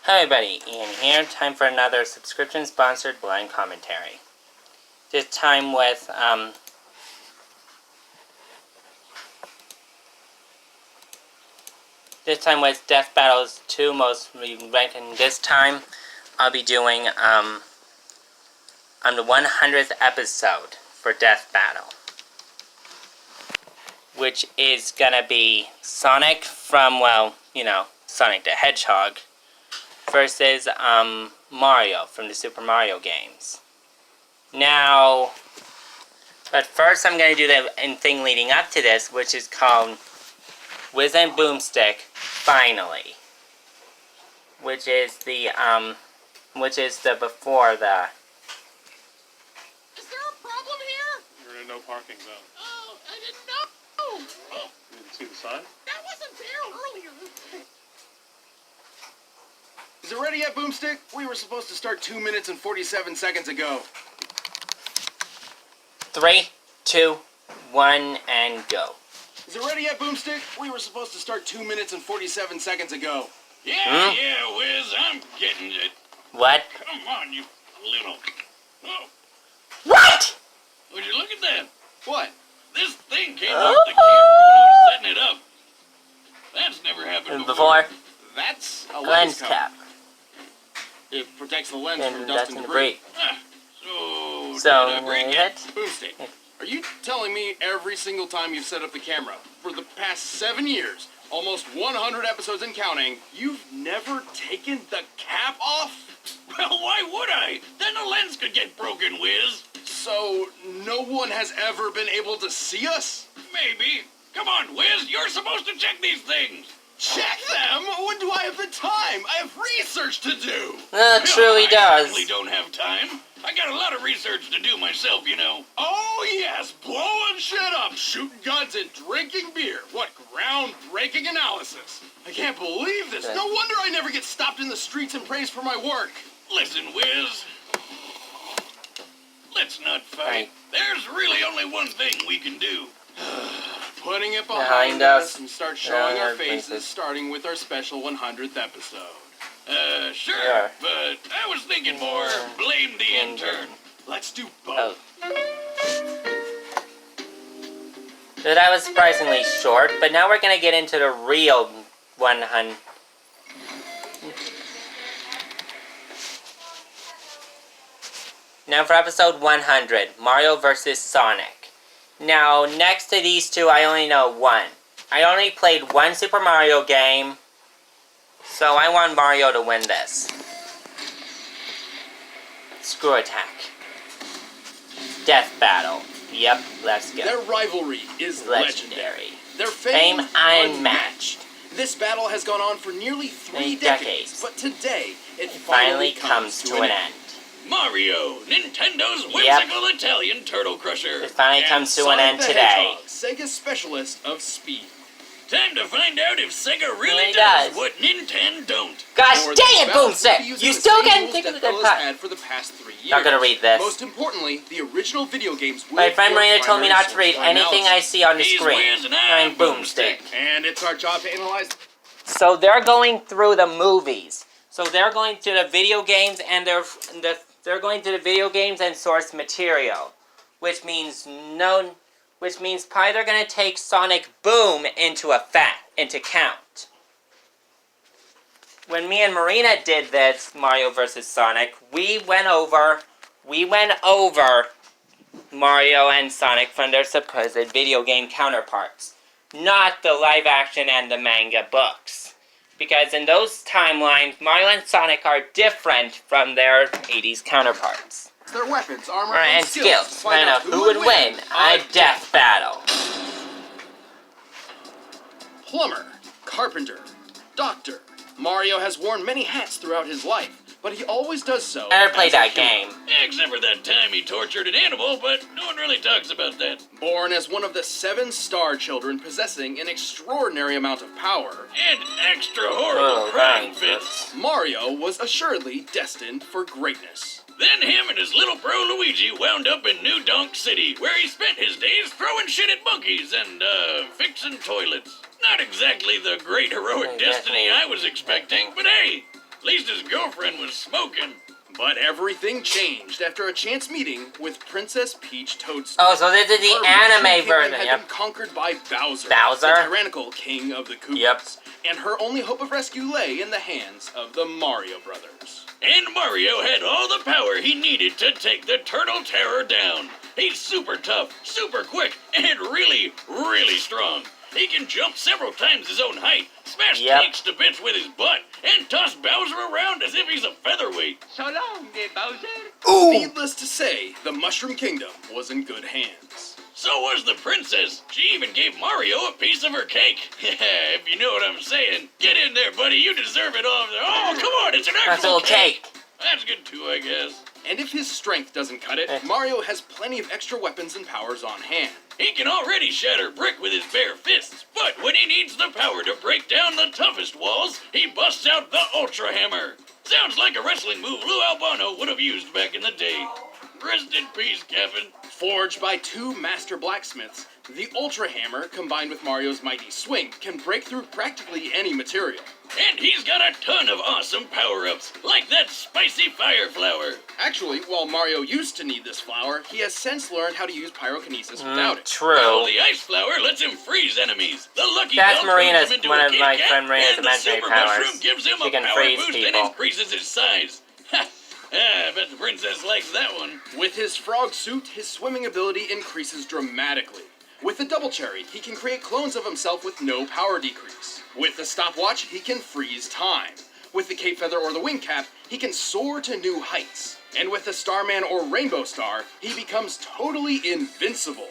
Hi everybody, Ian here. Time for another subscription-sponsored blind commentary. This time with, Death Battle's 2 most ranked, and this time I'll be doing, on the 100th episode for Death Battle. Which is gonna be Sonic from, Sonic the Hedgehog versus Mario from the Super Mario games. Now, but first I'm going to do the thing leading up to this, which is called Whiz and Boomstick Finally. Which is the before the... Is there a problem here? You're in a no parking zone. Oh, I didn't know. You didn't see the sign? That wasn't there earlier. Is it ready yet, Boomstick? We were supposed to start 2 minutes and 47 seconds ago. 3, 2, 1, and go. Is it ready yet, Boomstick? We were supposed to start 2 minutes and 47 seconds ago. Yeah, Wiz, I'm getting it. What? Come on, you little... Oh, What? would you look at that? What? This thing came off the camera when I was setting it up. That's never happened Before? That's a Lens cover. cap. It protects the lens And from dust dust and and debris. debris. So, did I break it? hit. Boomstick, are you telling me every single time you've set up the camera, for the past 7 years, almost 100 episodes and counting, you've never taken the cap off? Well, why would I? Then the lens could get broken, Wiz. So, no one has ever been able to see us? Maybe. Come on, Wiz, you're supposed to check these things. Check them? When do I have the time? I have research to do. True, he I does. certainly don't have time. I got a lot of research to do myself, you know. Oh, yes, blowing shit up, shooting guns, and drinking beer. What groundbreaking analysis. I can't believe this. No wonder I never get stopped in the streets and praised for my work. Listen, Wiz. Let's not fight. Right. There's really only one thing we can do. Putting it Behind behind us. us and start showing our faces. faces, starting with our special 100th episode. Sure, Yeah. but I was thinking more blame the intern. Let's do Oh. both. So that was surprisingly short, but now we're gonna get into the real 100. Now for episode 100, Mario vs. Sonic. Now, next to these two, I only know one. I only played one Super Mario game, so I want Mario to win this. Screw attack. Death battle. Yep, let's go. Their rivalry is legendary. Their Fame fame unmatched. This battle has gone on for nearly 3 decades. but today it Finally comes to an end. Mario, Nintendo's whimsical Italian turtle crusher. It finally And comes to an Sonic end the today. Hedgehog, Sega's specialist of speed. Time to find out if Sega really Really does does. what Nintendo don't. Gosh Or dang this it, battle will be Boomstick! using You the still same can't rules think of that a good fellas part. had for the past 3 years. Not gonna read this. Most importantly, the original video games will My friend form Marina told me primary not to read source anything I analysis. see on the He's screen. Wiz and I'm Boomstick. And it's our job to analyze. So they're going through the movies. So they're going to the video games and they're going to the video games and source material, which means probably they're going to take Sonic Boom into count. When me and Marina did this Mario vs. Sonic, we went over Mario and Sonic from their supposed video game counterparts, not the live action and the manga books. Because in those timelines, Mario and Sonic are different from their 80s counterparts. Their weapons, armor, And skills. to find Find out out who would win a death battle. Plumber, carpenter, doctor. Mario has worn many hats throughout his life, but he always does so. I never played as a that hero. game. Except for that time he tortured an animal, but no one really talks about that. Born as one of the 7 star children possessing an extraordinary amount of power, And extra horrible crying thanks. fits. Mario was assuredly destined for greatness. Then him and his little bro Luigi wound up in New Donk City, where he spent his days throwing shit at monkeys and, fixing toilets. Not exactly the great heroic destiny I was expecting, but hey, At least his girlfriend was smoking. But everything changed after a chance meeting with Princess Peach Toadstool. Oh, so this is the Her anime Mushroom version, Kingdom had yep. been conquered by Bowser, Bowser? the tyrannical king of the Koopas. Yep. And her only hope of rescue lay in the hands of the Mario Brothers. And Mario had all the power he needed to take the Turtle Terror down. He's super tough, super quick, and really, really strong. He can jump several times his own height, smash tanks to bits with his butt, and toss Bowser around as if he's a featherweight. So long, Bowser. Ooh! Needless to say, the Mushroom Kingdom was in good hands. So was the princess. She even gave Mario a piece of her cake. If you know what I'm saying. Get in there, buddy. You deserve it all. Oh, come on. It's an That's a actual little cake. That's good too, I guess. And if his strength doesn't cut it, Mario has plenty of extra weapons and powers on hand. He can already shatter brick with his bare fists, but when he needs the power to break down the toughest walls, he busts out the Ultra Hammer. Sounds like a wrestling move Lou Albano would have used back in the day. Rest in peace, Kevin. Forged by two master blacksmiths, the Ultra Hammer, combined with Mario's mighty swing, can break through practically any material. And he's got a ton of awesome power-ups, like that spicy fire flower. Actually, while Mario used to need this flower, he has since learned how to use pyrokinesis without it. True. Well, the ice flower lets him freeze enemies. The lucky That's belt Marina's- turns him into one a of Kit my Kat, friend Marina's and the imaginary super powers. mushroom gives him She a can power freeze boost people. and increases his size. Ha! I bet the princess likes that one. With his frog suit, his swimming ability increases dramatically. With the Double Cherry, he can create clones of himself with no power decrease. With the stopwatch, he can freeze time. With the Cape Feather or the Wing Cap, he can soar to new heights. And with the Starman or Rainbow Star, he becomes totally invincible.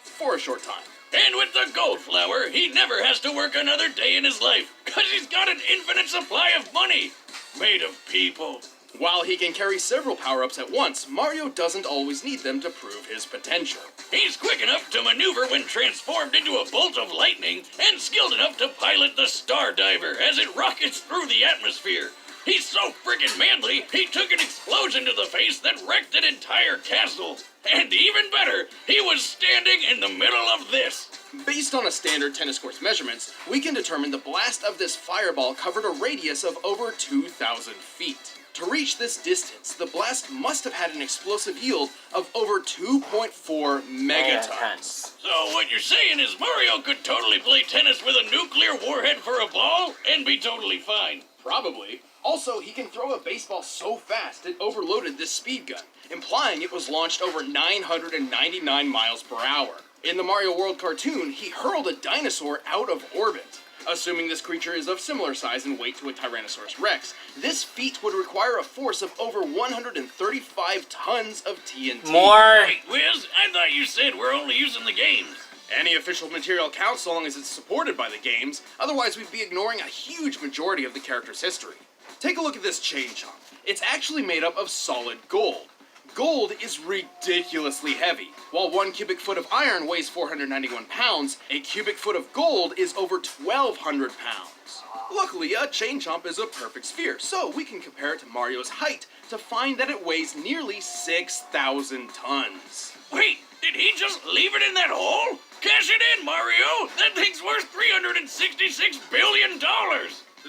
For a short time. And with the gold flower, he never has to work another day in his life, because he's got an infinite supply of money. Made of people. While he can carry several power-ups at once, Mario doesn't always need them to prove his potential. He's quick enough to maneuver when transformed into a bolt of lightning, and skilled enough to pilot the Star Diver as it rockets through the atmosphere. He's so friggin' manly, he took an explosion to the face that wrecked an entire castle. And even better, he was standing in the middle of this. Based on a standard tennis court's measurements, we can determine the blast of this fireball covered a radius of over 2,000 feet. To reach this distance, the blast must have had an explosive yield of over 2.4 megatons. So what you're saying is Mario could totally play tennis with a nuclear warhead for a ball and be totally fine. Probably. Also, he can throw a baseball so fast it overloaded this speed gun, implying it was launched over 999 miles per hour. In the Mario World cartoon, he hurled a dinosaur out of orbit. Assuming this creature is of similar size and weight to a Tyrannosaurus Rex, this feat would require a force of over 135 tons of TNT. More. Wait, Wiz, I thought you said we're only using the games. Any official material counts so long as it's supported by the games, otherwise we'd be ignoring a huge majority of the character's history. Take a look at this chain chomp. It's actually made up of solid gold. Gold is ridiculously heavy. While 1 cubic foot of iron weighs 491 pounds, a cubic foot of gold is over 1,200 pounds. Luckily, a chain chomp is a perfect sphere, so we can compare it to Mario's height to find that it weighs nearly 6,000 tons. Wait, did he just leave it in that hole? Cash it in, Mario! That thing's worth $366 billion!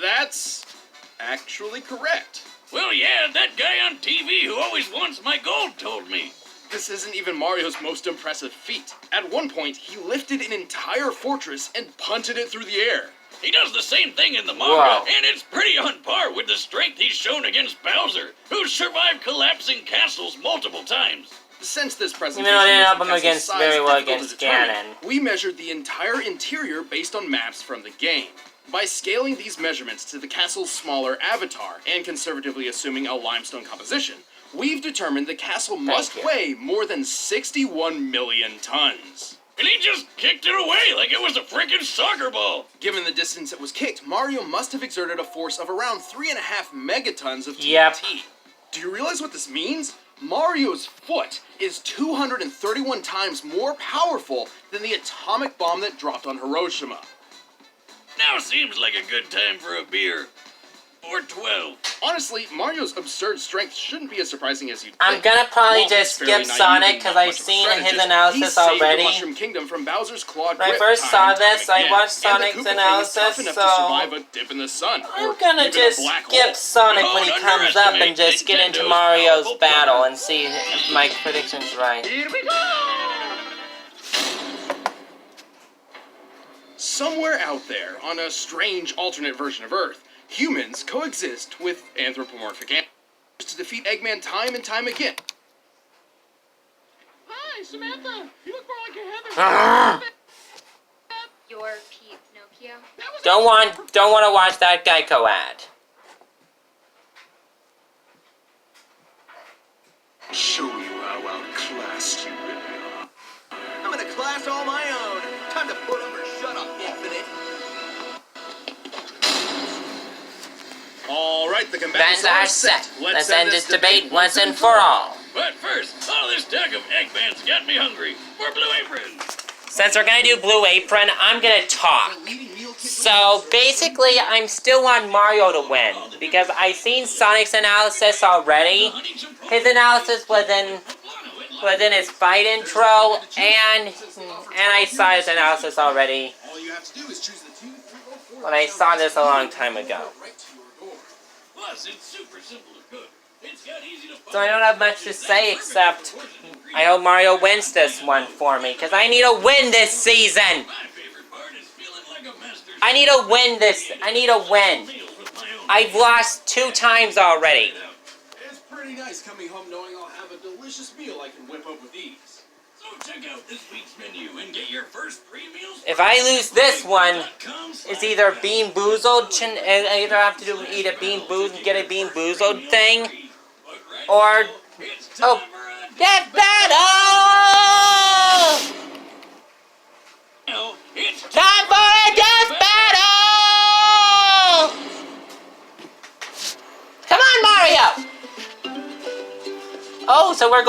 That's actually correct. Well, yeah, that guy on TV who always wants my gold told me. This isn't even Mario's most impressive feat. At one point, he lifted an entire fortress and punted it through the air. He does the same thing in the manga, Wow. and it's pretty on par with the strength he's shown against Bowser, who's survived collapsing castles multiple times. Since this presentation Even though it didn't help makes him the against size very well difficult to against determine, Ganon. we measured the entire interior based on maps from the game. By scaling these measurements to the castle's smaller avatar, and conservatively assuming a limestone composition, we've determined the castle must weigh more than 61 million tons. And he just kicked it away like it was a freaking soccer ball. Given the distance it was kicked, Mario must have exerted a force of around 3.5 megatons of TNT. Yep. Do you realize what this means? Mario's foot is 231 times more powerful than the atomic bomb that dropped on Hiroshima. Now seems like a good time for a beer. Or 12. Honestly, Mario's absurd strength shouldn't be as surprising as you'd think. I'm gonna probably While just he's fairly skip naive Sonic and because not I've much of a seen his strategist, analysis he saved already. the Mushroom Kingdom from Bowser's clawed When I grip first time saw and time this, I again. watched And the Sonic's Koopa King is analysis, tough enough to so survive a dip in the sun. I'm or gonna even just a black skip hole. Sonic when he Don't comes up and just get into Nintendo's Mario's powerful battle power. and see if Mike's prediction's right. Here we go! Somewhere out there, on a strange alternate version of Earth, humans coexist with anthropomorphic animals to defeat Eggman time and time again. Hi, Samantha! You look more like a Ah! Heather. Your Pinocchio? That was Don't want to watch that Geico ad. Show you how outclassed you really are. I'm in a class all my own. Time to put up or shut up, Infinite. All right, the combatants Bands are are set. Let's end this debate once and for all. But first, all this talk of Eggman's got me hungry. For Blue Apron. Since we're gonna do Blue Apron, I'm gonna talk. So basically, I'm still want Mario to win because I've seen Sonic's analysis already. His analysis was in his fight intro, and I saw his analysis already All you have to do is choose the 2, 3, or 4. when I saw this a long time ago. Right to your door. Plus, it's super simple to cook. It's got easy to So I don't have much to say except I hope Mario wins this one for me because I need a win this season. My favorite part is feeling like a master. I need a win this. I need a win. Meals with my own I've lost 2 times already. It's pretty nice coming home knowing I'll have a delicious meal I can whip up with ease. So check out this week's menu and get your first 3 meals. If I lose this one, it's either Bean Boozled. I either have to eat a Bean Boozled and get a Bean Boozled thing, or Death Battle! It's Time for a Death Battle! Come on, Mario! Oh, so we're going.